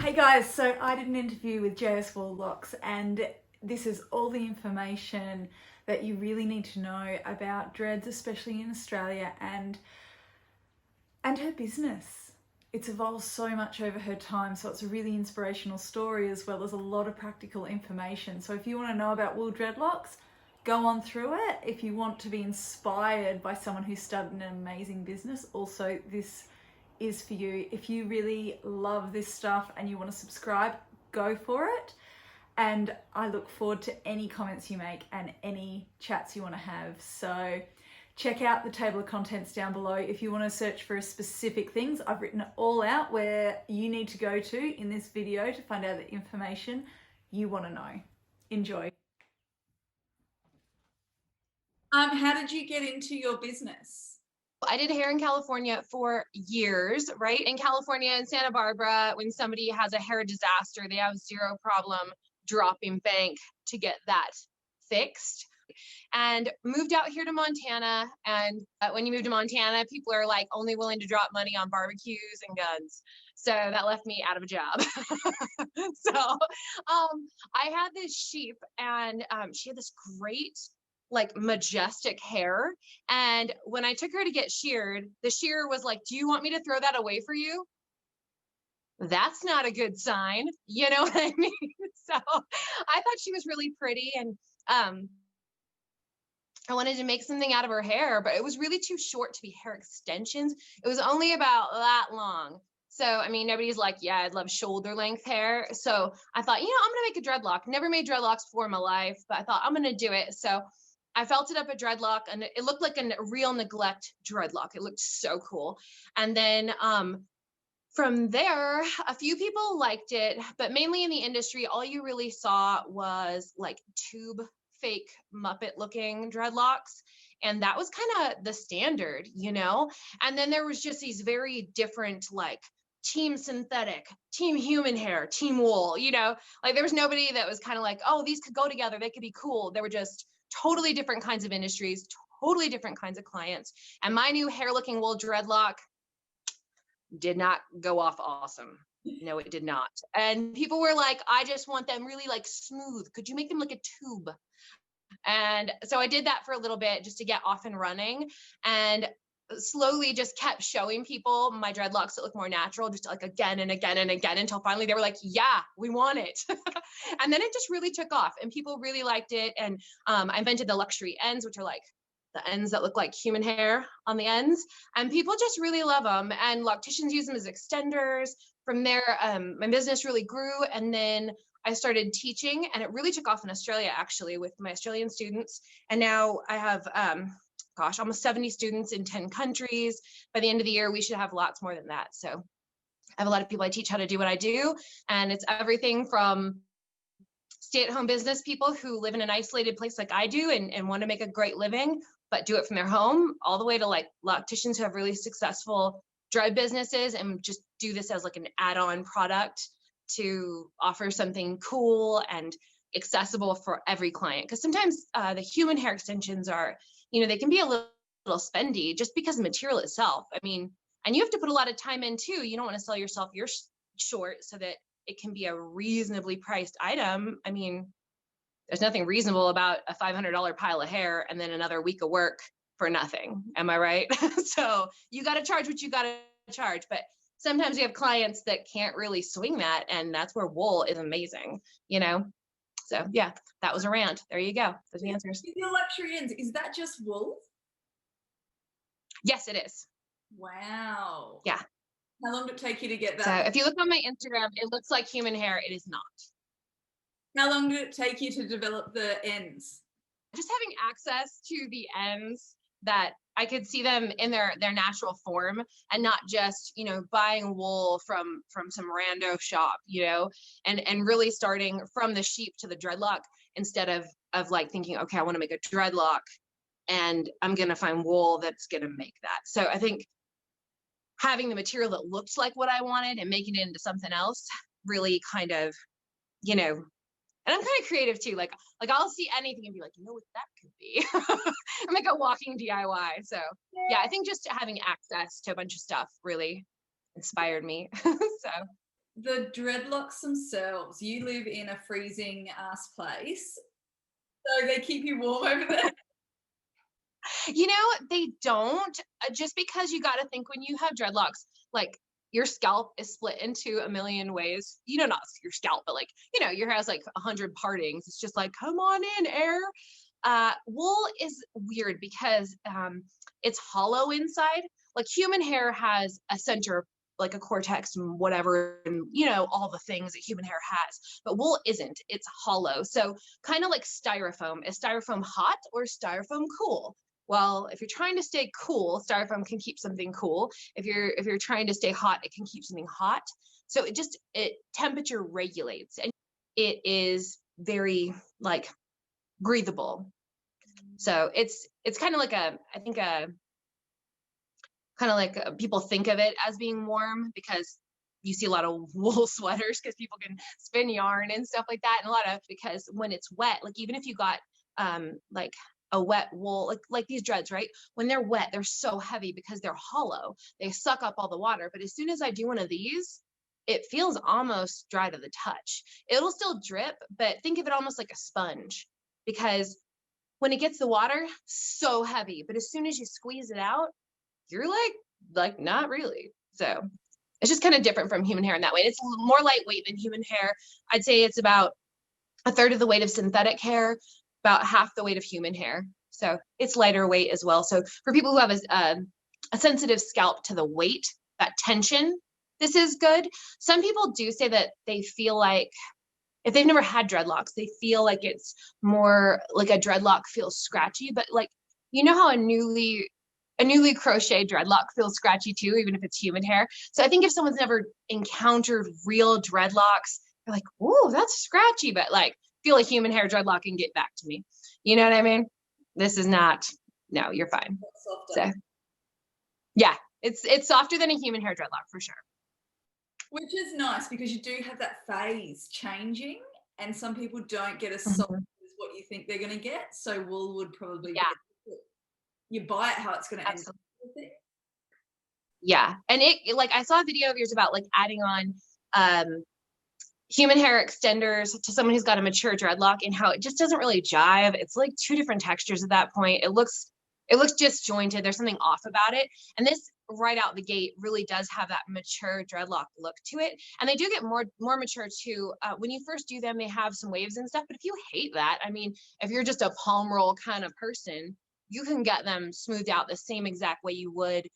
Hey guys, so I did an interview with JSWoolLux, and this is all the information that you really need to know about dreads, especially in Australia, and her business. It's evolved so much over her time, so it's a really inspirational story as well as a lot of practical information. So if you want to know about wool dreadlocks, go on through it. If you want to be inspired by someone who started an amazing business, also this is for you. If you really love this stuff and you want to subscribe, go for it. And I look forward to any comments you make and any chats you want to have. So check out the table of contents down below. If you want to search for specific things, I've written it all out where you need to go to in this video to find out the information you want to know. Enjoy. How did you get into your business? I did hair in California for years, right? In California and Santa Barbara, when somebody has a hair disaster, they have zero problem dropping bank to get that fixed. And moved out here to Montana. And when you move to Montana, people are like only willing to drop money on barbecues and guns. So that left me out of a job. I had this sheep, and she had this great, like, majestic hair. And when I took her to get sheared, the shearer was like, "Do you want me to throw that away for you?" That's not a good sign. You know what I mean? So I thought she was really pretty, and I wanted to make something out of her hair, but it was really too short to be hair extensions. It was only about that long. So, I mean, nobody's like, yeah, I'd love shoulder length hair. So I thought, I'm going to make a dreadlock. Never made dreadlocks before in my life, but I thought I'm going to do it. So I felted up a dreadlock, and it looked like a real neglect dreadlock. It looked so cool. And then from there, a few people liked it, but mainly in the industry, all you really saw was like tube fake Muppet looking dreadlocks. And that was kind of the standard, And then there was just these very different, like, team synthetic, team human hair, team wool, like there was nobody that was kind of like, oh, these could go together. They could be cool. They were just totally different kinds of industries, totally different kinds of clients. And my new hair looking wool dreadlock did not go off awesome. No, it did not. And people were like, I just want them really like smooth. Could you make them like a tube? And so I did that for a little bit just to get off and running, and slowly just kept showing people my dreadlocks that look more natural, just like again and again and again, until finally they were like, yeah, we want it. And then it just really took off, and people really liked it. And I invented the luxury ends, which are like the ends that look like human hair on the ends, and people just really love them. And Loctitians use them as extenders. From there, my business really grew, and then I started teaching, and it really took off in Australia, actually, with my Australian students. And now I have, almost 70 students in 10 countries. By the end of the year, we should have lots more than that. So I have a lot of people I teach how to do what I do. And it's everything from stay-at-home business people who live in an isolated place like I do and want to make a great living, but do it from their home, all the way to like Loctitians who have really successful dread businesses and just do this as like an add-on product to offer something cool and accessible for every client. Because sometimes the human hair extensions are, they can be a little spendy just because of the material itself. I mean, and you have to put a lot of time in too. You don't want to sell yourself your short so that it can be a reasonably priced item. I mean, there's nothing reasonable about a $500 pile of hair and then another week of work for nothing. Am I right? So you got to charge what you got to charge. But sometimes we have clients that can't really swing that, and that's where wool is amazing, So yeah, that was a rant. There you go. Those are the answers. Your luxury ends, is that just wool? Yes, it is. Wow. Yeah. How long did it take you to get that? So if you look on my Instagram, it looks like human hair. It is not. How long did it take you to develop the ends? Just having access to the ends that I could see them in their natural form, and not just, buying wool from some rando shop, and really starting from the sheep to the dreadlock, instead of like thinking, okay, I want to make a dreadlock and I'm going to find wool that's going to make that. So I think having the material that looks like what I wanted and making it into something else really kind of, and I'm kind of creative too. Like I'll see anything and be like, what that could be. I'm like a walking DIY. So yeah, I think just having access to a bunch of stuff really inspired me. So the dreadlocks themselves, you live in a freezing ass place, so they keep you warm over there? You know, they don't, just because you got to think when you have dreadlocks, like your scalp is split into a million ways. You know, not your scalp, but like, you know, your hair has like 100 partings. It's just like, come on in, air. Wool is weird because it's hollow inside. Like human hair has a center, like a cortex and whatever, and you know, all the things that human hair has. But wool isn't. It's hollow. So kind of like styrofoam. Is styrofoam hot or is styrofoam cool? Well, if you're trying to stay cool, styrofoam can keep something cool. If you're trying to stay hot, it can keep something hot. So it temperature regulates, and it is very like breathable. So it's kind of like I think kind of like people think of it as being warm because you see a lot of wool sweaters because people can spin yarn and stuff like that, and a lot of, because when it's wet, like even if you got like a wet wool, like these dreads, right? When they're wet, they're so heavy because they're hollow. They suck up all the water. But as soon as I do one of these, it feels almost dry to the touch. It'll still drip, but think of it almost like a sponge, because when it gets the water, so heavy. But as soon as you squeeze it out, you're like not really. So it's just kind of different from human hair in that way. It's more lightweight than human hair. I'd say it's about a third of the weight of synthetic hair, about half the weight of human hair. So it's lighter weight as well. So for people who have a sensitive scalp to the weight, that tension, this is good. Some people do say that they feel like, if they've never had dreadlocks, they feel like it's more like a dreadlock feels scratchy, but like, you know how a newly crocheted dreadlock feels scratchy too, even if it's human hair. So I think if someone's never encountered real dreadlocks, they're like, "Ooh, that's scratchy," but like feel like human hair dreadlock and get back to me. You know what I mean? This is not. No, you're fine. So yeah, it's softer than a human hair dreadlock for sure. Which is nice because you do have that phase changing, and some people don't get as soft as what you think they're going to get. So wool would probably be, you buy it how it's going to end up. Yeah, and it like I saw a video of yours about like adding on human hair extenders to someone who's got a mature dreadlock, and how it just doesn't really jive. It's like two different textures at that point. It looks disjointed. There's something off about it. And this right out the gate really does have that mature dreadlock look to it. And they do get more mature too. When you first do them, they have some waves and stuff. But if you hate that, I mean, if you're just a palm roll kind of person, you can get them smoothed out the same exact way you would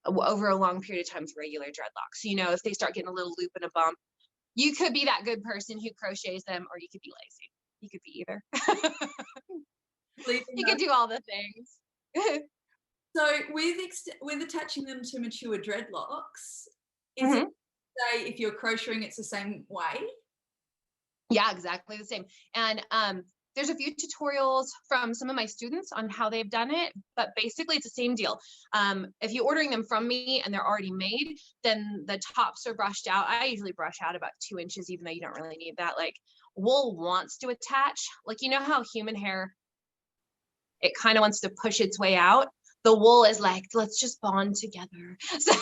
over a long period of time with regular dreadlocks. You know, if they start getting a little loop and a bump, you could be that good person who crochets them, or you could be lazy. You could be either. You could do all the things. So with attaching them to mature dreadlocks, is it, say, if you're crocheting, it's the same way? Yeah, exactly the same. And there's a few tutorials from some of my students on how they've done it, but basically it's the same deal. If you're ordering them from me and they're already made, then the tops are brushed out. I usually brush out about 2 inches, even though you don't really need that. Like wool wants to attach, like, you know how human hair, it kind of wants to push its way out. The wool is like, let's just bond together. So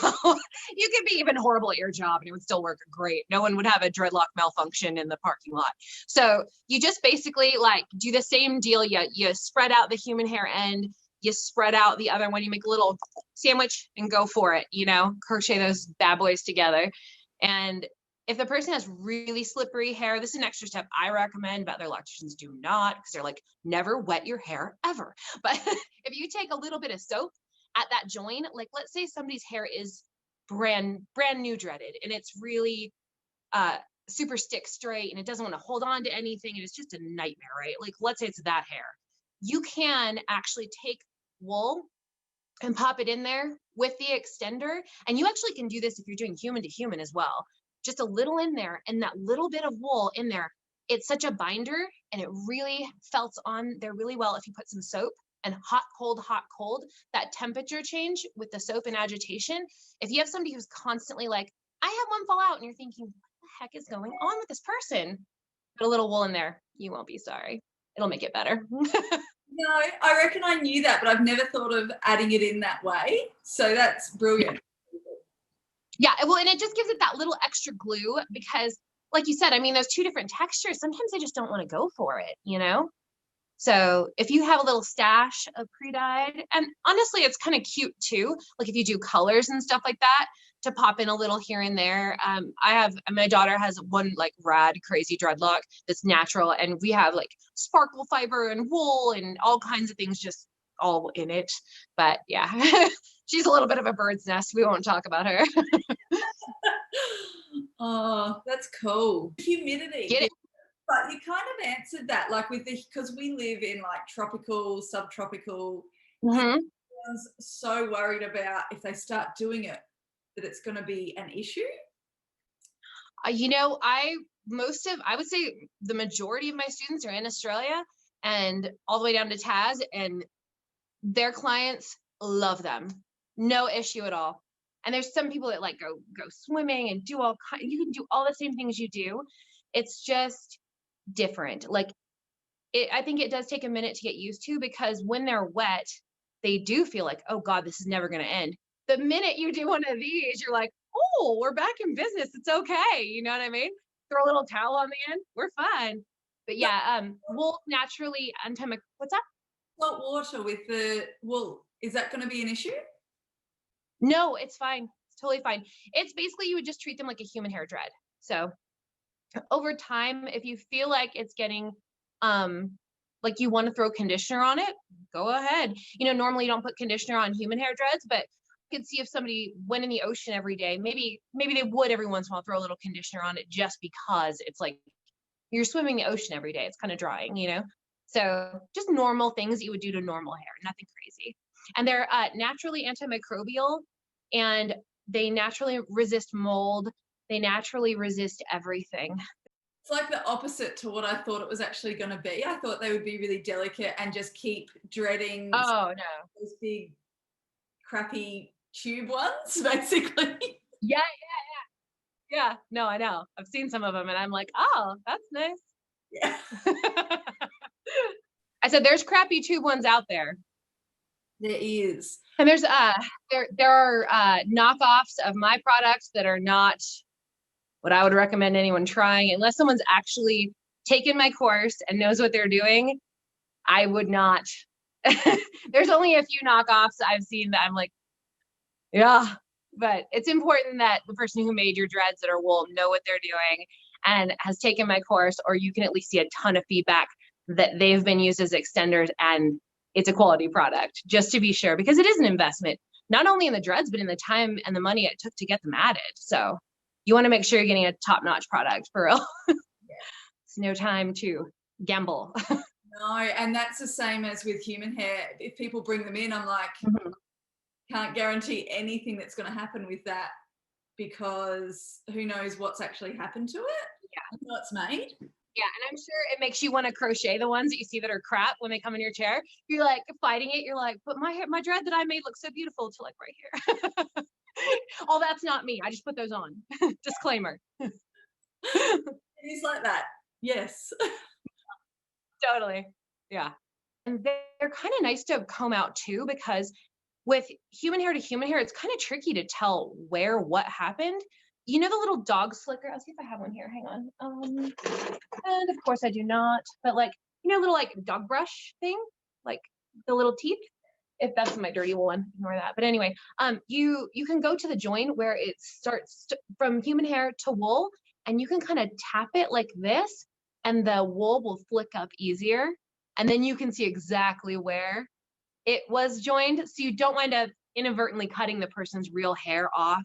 you could be even horrible at your job and it would still work great. No one would have a dreadlock malfunction in the parking lot. So you just basically like do the same deal. You spread out the human hair end, you spread out the other one, you make a little sandwich and go for it, you know, crochet those bad boys together. And if the person has really slippery hair, this is an extra step I recommend, but other Loctitians do not, because they're like, never wet your hair ever. But if you take a little bit of soap at that joint, like let's say somebody's hair is brand new dreaded and it's really super stick straight and it doesn't want to hold on to anything and it's just a nightmare, right? Like let's say it's that hair. You can actually take wool and pop it in there with the extender. And you actually can do this if you're doing human to human as well. Just a little in there, and that little bit of wool in there, it's such a binder and it really felts on there really well if you put some soap and hot, cold, that temperature change with the soap and agitation. If you have somebody who's constantly like, I have one fall out, and you're thinking, what the heck is going on with this person? Put a little wool in there. You won't be sorry. It'll make it better. No, I reckon I knew that, but I've never thought of adding it in that way. So that's brilliant. Yeah, well, and it just gives it that little extra glue because, like you said, I mean, those two different textures, sometimes I just don't want to go for it, you know? So if you have a little stash of pre-dyed, and honestly, it's kind of cute too. Like if you do colors and stuff like that, to pop in a little here and there. My daughter has one like rad, crazy dreadlock that's natural, and we have like sparkle fiber and wool and all kinds of things just all in it. But yeah, she's a little bit of a bird's nest. We won't talk about her. Oh, that's cool. Humidity. Get it? But you kind of answered that, like with the, because we live in like tropical, subtropical. Mm-hmm. Everyone's so worried about if they start doing it, that it's going to be an issue. You know, I would say the majority of my students are in Australia and all the way down to Taz, and their clients love them. No issue at all. And there's some people that like go swimming and do you can do all the same things you do. It's just different. Like I think it does take a minute to get used to, because when they're wet, they do feel like, oh God, this is never going to end. The minute you do one of these, you're like, oh, we're back in business. It's okay. You know what I mean? Throw a little towel on the end. We're fine. But yeah, wool naturally what's that? Salt water with the wool, is that going to be an issue? No, it's fine. It's totally fine. It's basically, you would just treat them like a human hair dread. So over time, if you feel like it's getting, like you want to throw conditioner on it, go ahead. You know, normally you don't put conditioner on human hair dreads, but you could see if somebody went in the ocean every day, maybe they would every once in a while throw a little conditioner on it, just because it's like you're swimming the ocean every day. It's kind of drying, you know? So just normal things that you would do to normal hair, nothing crazy. And they're naturally antimicrobial, and they naturally resist mold. They naturally resist everything. It's like the opposite to what I thought it was actually going to be. I thought they would be really delicate and just keep dreading those big, crappy tube ones, basically. Yeah. No, I know. I've seen some of them, and I'm like, oh, that's nice. Yeah. I said, there's crappy tube ones out there. There is. And there's there are knockoffs of my products that are not what I would recommend anyone trying, unless someone's actually taken my course and knows what they're doing. I would not. There's only a few knockoffs I've seen that I'm like, yeah, but it's important that the person who made your dreads that are wool know what they're doing and has taken my course, or you can at least see a ton of feedback that they've been used as extenders and it's a quality product, just to be sure, because it is an investment, not only in the dreads, but in the time and the money it took to get them added. So you want to make sure you're getting a top-notch product for real. It's no time to gamble. No, and that's the same as with human hair. If people bring them in, I'm like, can't guarantee anything that's going to happen with that, because who knows what's actually happened to it. Yeah. Until it's made. Yeah, and I'm sure it makes you want to crochet the ones that you see that are crap when they come in your chair. You're like fighting it. You're like, but my dread that I made looks so beautiful to like right here. Oh, that's not me. I just put those on. Disclaimer. It is like that. Yes. Totally. Yeah. And they're kind of nice to comb out too, because with human hair to human hair, it's kind of tricky to tell where what happened. You know the little dog slicker? I'll see if I have one here. Hang on. And of course I do not. But like, you know, little like dog brush thing, like the little teeth. If that's my dirty one, ignore that. But anyway, you can go to the joint where it starts from human hair to wool, and you can kind of tap it like this, and the wool will flick up easier, and then you can see exactly where it was joined, so you don't wind up inadvertently cutting the person's real hair off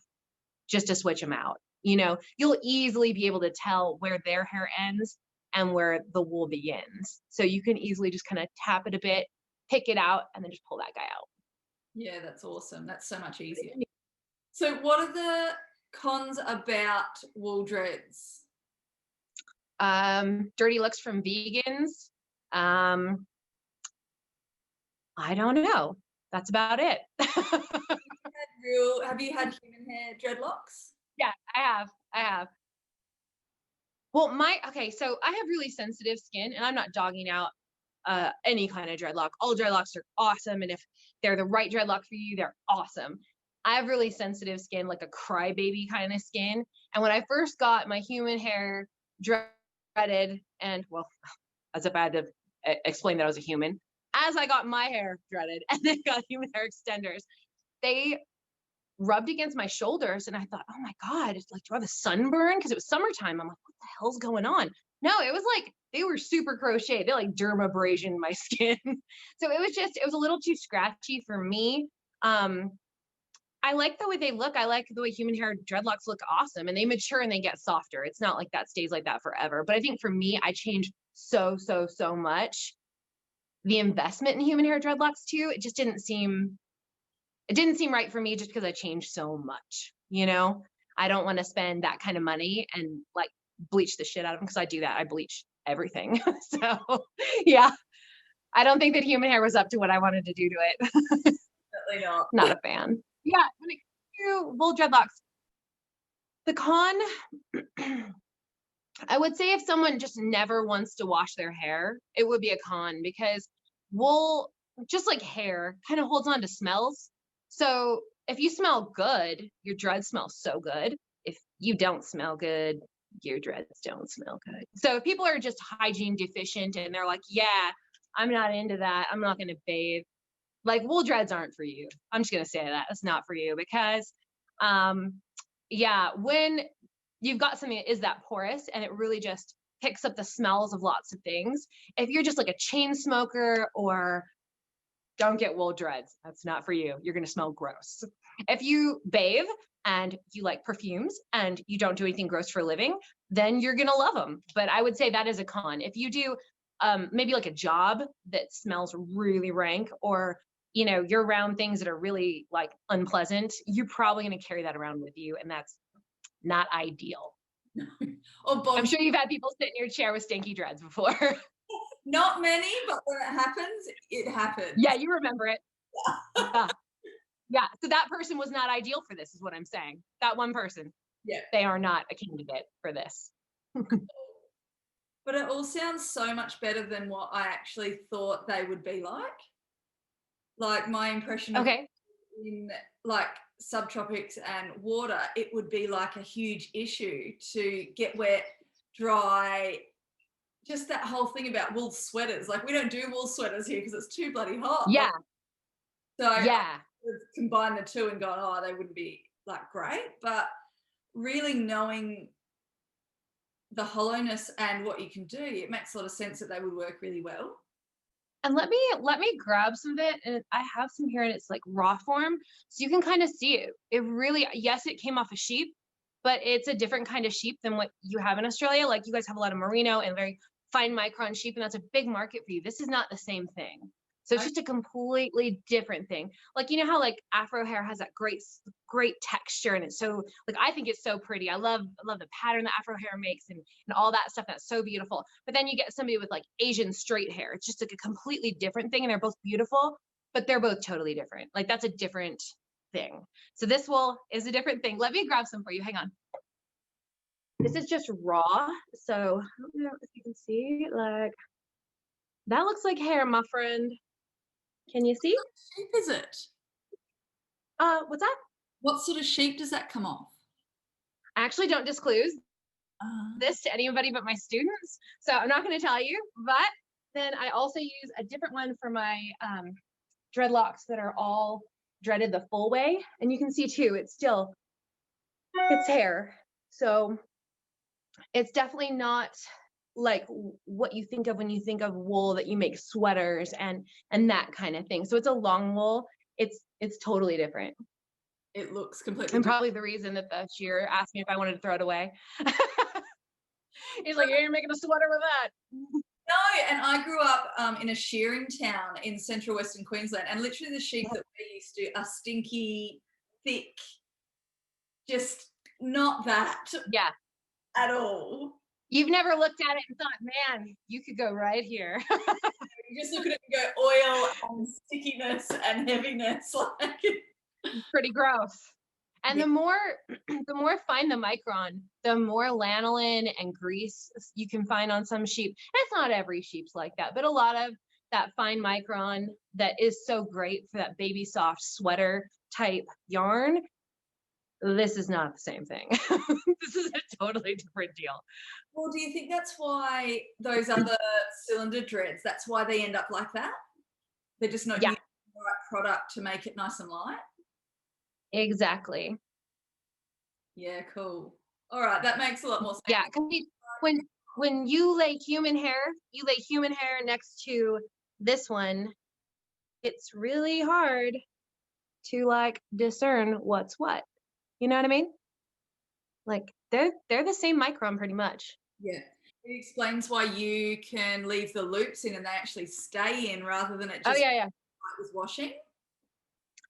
just to switch them out. You know, you'll easily be able to tell where their hair ends and where the wool begins. So you can easily just kind of tap it a bit, pick it out, and then just pull that guy out. Yeah, that's awesome. That's so much easier. So what are the cons about wool dreads? Dirty looks from vegans. I don't know. That's about it. Have you had human hair dreadlocks? Yeah, I have. Well, so I have really sensitive skin, and I'm not dogging out any kind of dreadlock. All dreadlocks are awesome, and if they're the right dreadlock for you, they're awesome. I have really sensitive skin, like a crybaby kind of skin. And when I first got my human hair dreaded, and well, as if I had to explain that I was a human, as I got my hair dreaded and then got human hair extenders, they rubbed against my shoulders. And I thought, oh my God, it's like, do I have a sunburn? Because it was summertime. I'm like, what the hell's going on? No, it was like they were super crocheted. They like dermabrasion my skin. So it was a little too scratchy for me. I like the way they look. I like the way human hair dreadlocks look awesome, and they mature and they get softer. It's not like that stays like that forever. But I think for me, I changed so much. The investment in human hair dreadlocks too, it didn't seem right for me just because I changed so much. You know, I don't want to spend that kind of money and like bleach the shit out of them, because I do that. I bleach everything. So yeah, I don't think that human hair was up to what I wanted to do to it. Definitely not. Not a fan. Yeah, when it comes to wool dreadlocks, the con, I would say if someone just never wants to wash their hair, it would be a con, because wool, just like hair, kind of holds on to smells. So if you smell good, your dreads smell so good. If you don't smell good, your dreads don't smell good. So if people are just hygiene deficient and they're like, yeah, I'm not into that, I'm not going to bathe, like wool dreads aren't for you. I'm just going to say that it's not for you, because yeah, when you've got something that is that porous and it really just picks up the smells of lots of things, if you're just like a chain smoker, or don't get wool dreads, that's not for you. You're going to smell gross. If you bathe and you like perfumes and you don't do anything gross for a living, then you're going to love them. But I would say that is a con. If you do maybe like a job that smells really rank, or you know, you're around things that are really like unpleasant, you're probably going to carry that around with you, and that's not ideal. I'm sure you've had people sit in your chair with stinky dreads before. Not many, but when it happens, it happens. Yeah, you remember it. Yeah. So that person was not ideal for this, is what I'm saying. That one person. Yeah. They are not a candidate for this. But it all sounds so much better than what I actually thought they would be like. Like my impression of in like subtropics and water, it would be like a huge issue to get wet, dry, just that whole thing about wool sweaters. Like we don't do wool sweaters here because it's too bloody hot. Yeah. So yeah, combine the two and gone, oh, they wouldn't be like great. But really knowing the hollowness and what you can do, it makes a lot of sense that they would work really well. And let me grab some of it, and I have some here, and it's like raw form, so you can kind of see it. It really, yes, it came off a sheep, but it's a different kind of sheep than what you have in Australia. Like you guys have a lot of merino and very fine micron sheep, and that's a big market for you. This is not the same thing. So it's just a completely different thing. Like, you know how like Afro hair has that great texture, and it's so like, I think it's so pretty. I love the pattern that Afro hair makes, and all that stuff. That's so beautiful. But then you get somebody with like Asian straight hair. It's just like a completely different thing, and they're both beautiful, but they're both totally different. Like that's a different thing. So this wool is a different thing. Let me grab some for you. Hang on. This is just raw. So I don't know if you can see, like that looks like hair, my friend. Can you see? What sheep is it? What's that? What sort of sheep does that come off? I actually don't disclose this to anybody but my students, so I'm not going to tell you. But then I also use a different one for my dreadlocks that are all dreaded the full way, and you can see too, it's hair, so it's definitely not like what you think of when you think of wool that you make sweaters and that kind of thing. So it's a long wool. It's totally different. It looks completely and different. Probably the reason that the shearer asked me if I wanted to throw it away. He's like, you're making a sweater with that. No, and I grew up in a shearing town in central Western Queensland, and literally the sheep that we used to are stinky, thick, just not that at all. You've never looked at it and thought, man, you could go right here. You just look at it and go, oil and stickiness and heaviness. Like pretty gross. And the more fine the micron, the more lanolin and grease you can find on some sheep. That's not every sheep's like that, but a lot of that fine micron that is so great for that baby soft sweater type yarn, this is not the same thing. This is a totally different deal. Well, do you think that's why those other cylinder dreads, that's why they end up like that? They're just not Yeah, using the right product to make it nice and light? exactly. Yeah, cool. All right, that makes a lot more sense. Yeah, because when you lay human hair next to this one, it's really hard to like discern what's what. You know what I mean? Like they're the same micron pretty much. Yeah. It explains why you can leave the loops in and they actually stay in rather than it Oh just yeah, with washing.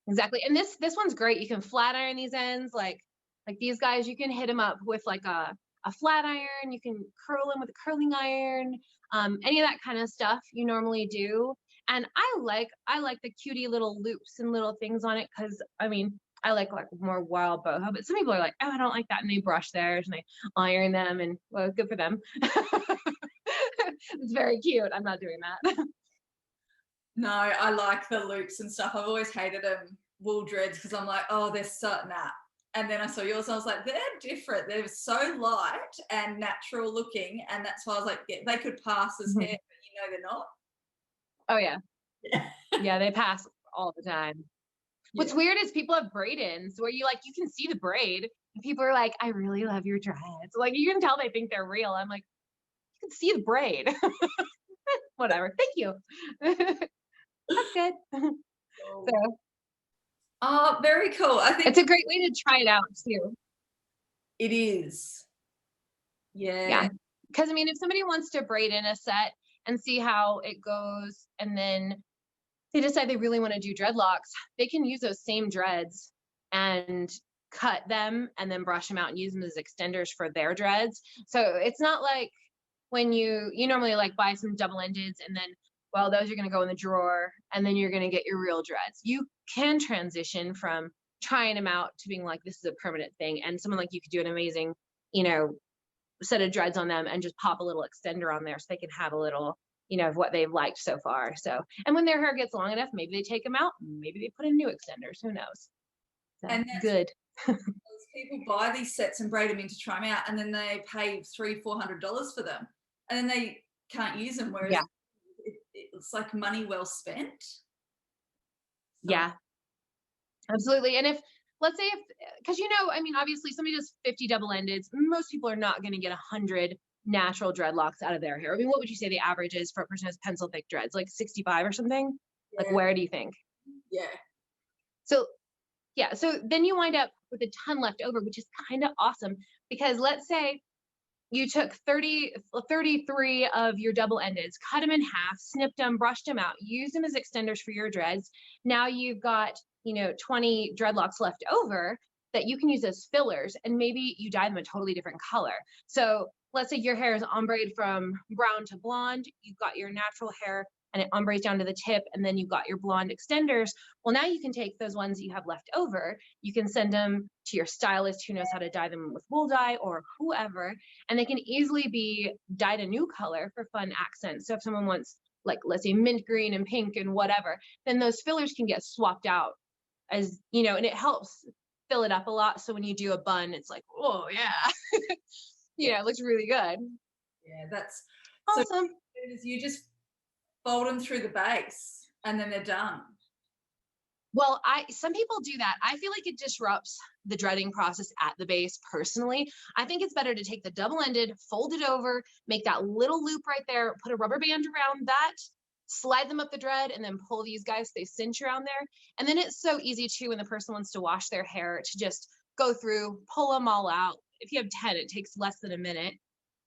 exactly. And this one's great. You can flat iron these ends like these guys. You can hit them up with like a flat iron. You can curl them with a curling iron. Any of that kind of stuff you normally do. And I like the cutie little loops and little things on it because I mean I like more wild boho, but some people are like, oh, I don't like that, and they brush theirs and they iron them, and well, good for them. It's very cute. I'm not doing that. No, I like the loops and stuff. I've always hated wool dreads because I'm like, oh, they're so nah. And then I saw yours and I was like, they're different. They're so light and natural looking. And that's why I was like, yeah, they could pass as hair, but they're not. Oh yeah. Yeah. Yeah, they pass all the time. What's weird is people have braid-ins where you can see the braid and people are like, I really love your dreads. Like you can tell they think they're real. I'm like, you can see the braid. Whatever. Thank you. That's good. So oh, very cool. I think it's a great way to try it out too. it is. Yeah. Because I mean, if somebody wants to braid in a set and see how it goes, and then they decide they really want to do dreadlocks, they can use those same dreads and cut them and then brush them out and use them as extenders for their dreads. So it's not like when you normally like buy some double-endeds and then, well, those are going to go in the drawer and then you're going to get your real dreads. You can transition from trying them out to being like, this is a permanent thing. And someone like you could do an amazing, set of dreads on them and just pop a little extender on there so they can have a little, of what they've liked so far. So, and when their hair gets long enough, maybe they take them out, maybe they put in new extenders, who knows? So, and that's good. People buy these sets and braid them in to try them out, and then they pay $300-400 for them, and then they can't use them. Whereas it's like money well spent. So. Yeah, absolutely. And let's say because I mean, obviously somebody does 50 double-endeds, most people are not going to get 100 natural dreadlocks out of their hair. I mean, what would you say the average is for a person who has pencil thick dreads, like 65 or something? Yeah. Like, where do you think? Yeah. So then you wind up with a ton left over, which is kind of awesome, because let's say you took 33 of your double-endeds, cut them in half, snipped them, brushed them out, used them as extenders for your dreads. Now you've got, 20 dreadlocks left over that you can use as fillers, and maybe you dye them a totally different color. So let's say your hair is ombre from brown to blonde, you've got your natural hair and it ombres down to the tip, and then you've got your blonde extenders. Well, now you can take those ones that you have left over, you can send them to your stylist who knows how to dye them with wool dye or whoever, and they can easily be dyed a new color for fun accents. So if someone wants, like, let's say mint green and pink and whatever, then those fillers can get swapped out as, and it helps fill it up a lot. So when you do a bun, it's like, oh yeah, it looks really good. Yeah, that's awesome. So you just fold them through the base and then they're done. Well, some people do that. I feel like it disrupts the dreading process at the base personally. I think it's better to take the double-ended, fold it over, make that little loop right there, put a rubber band around that, slide them up the dread, and then pull these guys so they cinch around there. And then it's so easy too when the person wants to wash their hair to just go through, pull them all out. If you have 10, it takes less than a minute.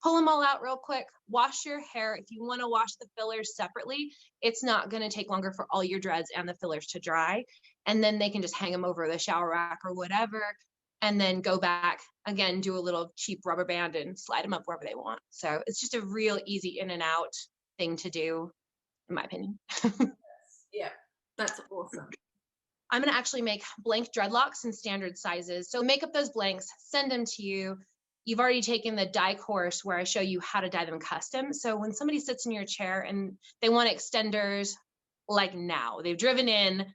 Pull them all out real quick, wash your hair. If you want to wash the fillers separately, it's not going to take longer for all your dreads and the fillers to dry. And then they can just hang them over the shower rack or whatever, and then go back again, do a little cheap rubber band and slide them up wherever they want. So it's just a real easy in and out thing to do, in my opinion. Yeah, that's awesome. I'm going to actually make blank dreadlocks in standard sizes. So make up those blanks, send them to you. You've already taken the dye course where I show you how to dye them custom. So when somebody sits in your chair and they want extenders like now, they've driven in,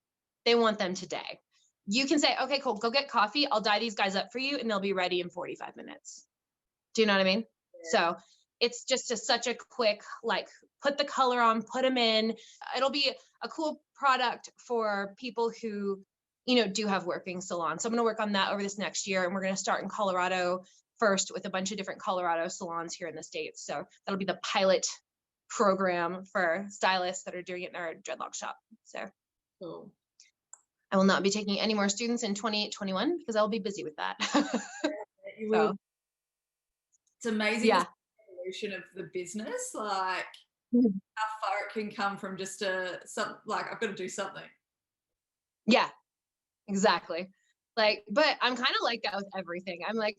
they want them today, you can say, okay, cool, go get coffee. I'll dye these guys up for you and they'll be ready in 45 minutes. Do you know what I mean? Yeah. So it's just such a quick, like, put the color on, put them in. It'll be a cool product for people who, do have working salons. So I'm going to work on that over this next year. And we're going to start in Colorado first with a bunch of different Colorado salons here in the States. So that'll be the pilot program for stylists that are doing it in our dreadlock shop. So cool. I will not be taking any more students in 2021 because I'll be busy with that. You will. So, it's amazing. Yeah. The evolution of the business, like how far it can come from just like, I've got to do something. Yeah, exactly. Like, but I'm kind of like that with everything. I'm like,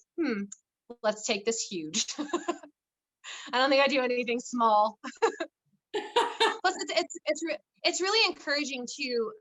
let's take this huge. I don't think I do anything small. Plus, it's really encouraging to,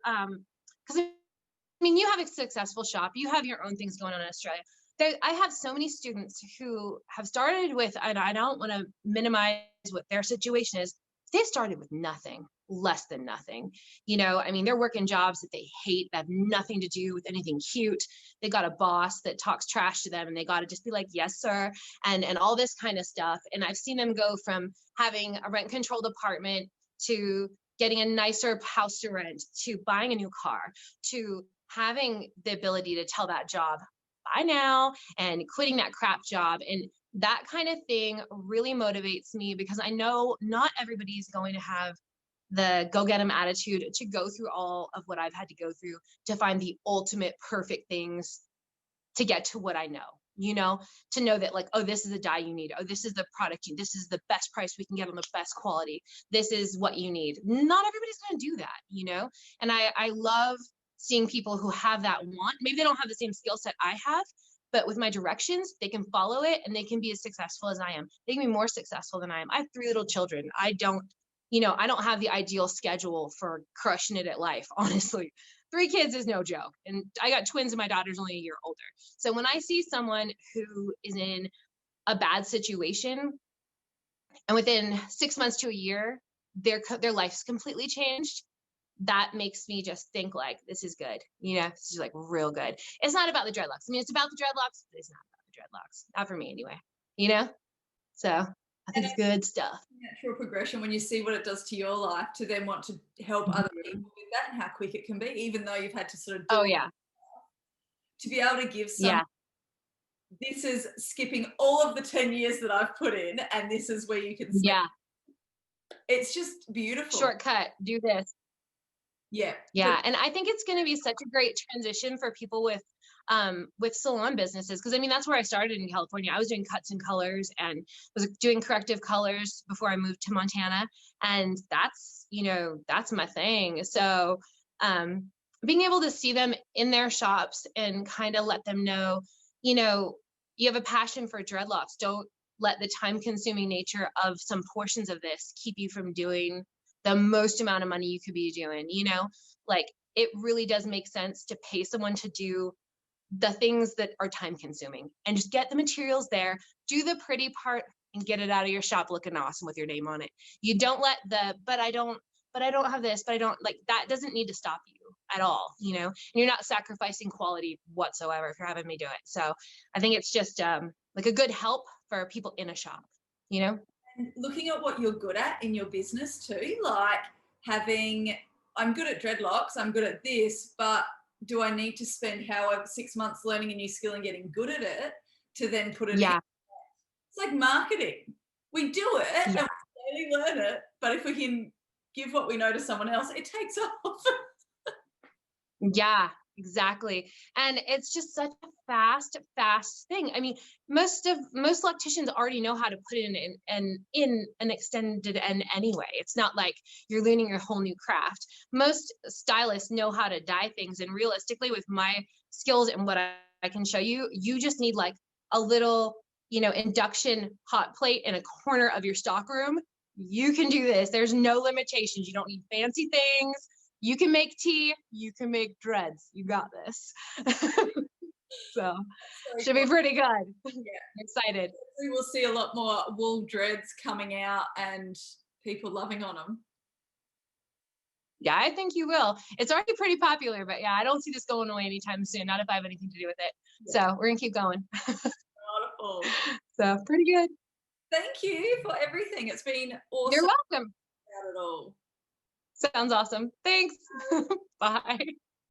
because I mean, you have a successful shop, you have your own things going on in Australia. I have so many students who have started with, and I don't want to minimize what their situation is. They've started with nothing, less than nothing. I mean, they're working jobs that they hate, that have nothing to do with anything cute. They got a boss that talks trash to them and they got to just be like, yes, sir. And all this kind of stuff. And I've seen them go from having a rent controlled apartment to getting a nicer house to rent, to buying a new car, to having the ability to tell that job, bye now, and quitting that crap job. And that kind of thing really motivates me because I know not everybody's going to have the go get 'em attitude to go through all of what I've had to go through to find the ultimate perfect things to get to what I know, to know that, like, oh, this is the dye you need. Oh, this is the product. This is the best price we can get on the best quality. This is what you need. Not everybody's going to do that, and I love seeing people who have that want. Maybe they don't have the same skill set I have, but with my directions, they can follow it and they can be as successful as I am. They can be more successful than I am. I have 3 little children. I don't have the ideal schedule for crushing it at life, honestly. 3 kids is no joke. And I got twins and my daughter's only a year older. So when I see someone who is in a bad situation and within 6 months to a year, their life's completely changed, that makes me just think, like, this is good. This is like real good. It's not about the dreadlocks. I mean, it's about the dreadlocks, but it's not about the dreadlocks. Not for me anyway, So I think it's good stuff. Natural progression when you see what it does to your life to then want to help other people with that and how quick it can be, even though you've had to sort of do to be able to give some, this is skipping all of the 10 years that I've put in and this is where you can see. It's just beautiful. Shortcut, do this. Yeah. And I think it's going to be such a great transition for people with salon businesses. Cause I mean, that's where I started in California. I was doing cuts and colors and was doing corrective colors before I moved to Montana. And that's my thing. So, being able to see them in their shops and kind of let them know, you have a passion for dreadlocks. Don't let the time consuming nature of some portions of this keep you from doing the most amount of money you could be doing, like, it really does make sense to pay someone to do the things that are time consuming and just get the materials there, do the pretty part and get it out of your shop looking awesome with your name on it. You don't let but I don't have this, but I don't, like, that doesn't need to stop you at all, and you're not sacrificing quality whatsoever if you're having me do it. So I think it's just like a good help for people in a shop, And looking at what you're good at in your business too, like I'm good at dreadlocks, I'm good at this, but do I need to spend however 6 months learning a new skill and getting good at it to then put it in? It's like marketing. We do it and we slowly learn it, but if we can give what we know to someone else, it takes off. Yeah, exactly. And it's just such a fast thing. I mean, most Loctitians already know how to put it in an extended end anyway. It's not like you're learning your whole new craft. Most stylists know how to dye things. And realistically, with my skills and what I can show you, you just need like a little, induction hot plate in a corner of your stock room. You can do this. There's no limitations. You don't need fancy things. You can make tea, you can make dreads. You got this. So should be pretty good. Yeah. I'm excited. We will see a lot more wool dreads coming out and people loving on them. Yeah, I think you will. It's already pretty popular, but yeah, I don't see this going away anytime soon. Not if I have anything to do with it. Yeah. So we're gonna keep going. Wonderful. So pretty good. Thank you for everything. It's been You're awesome welcome. about it all. Sounds awesome. Thanks. Bye.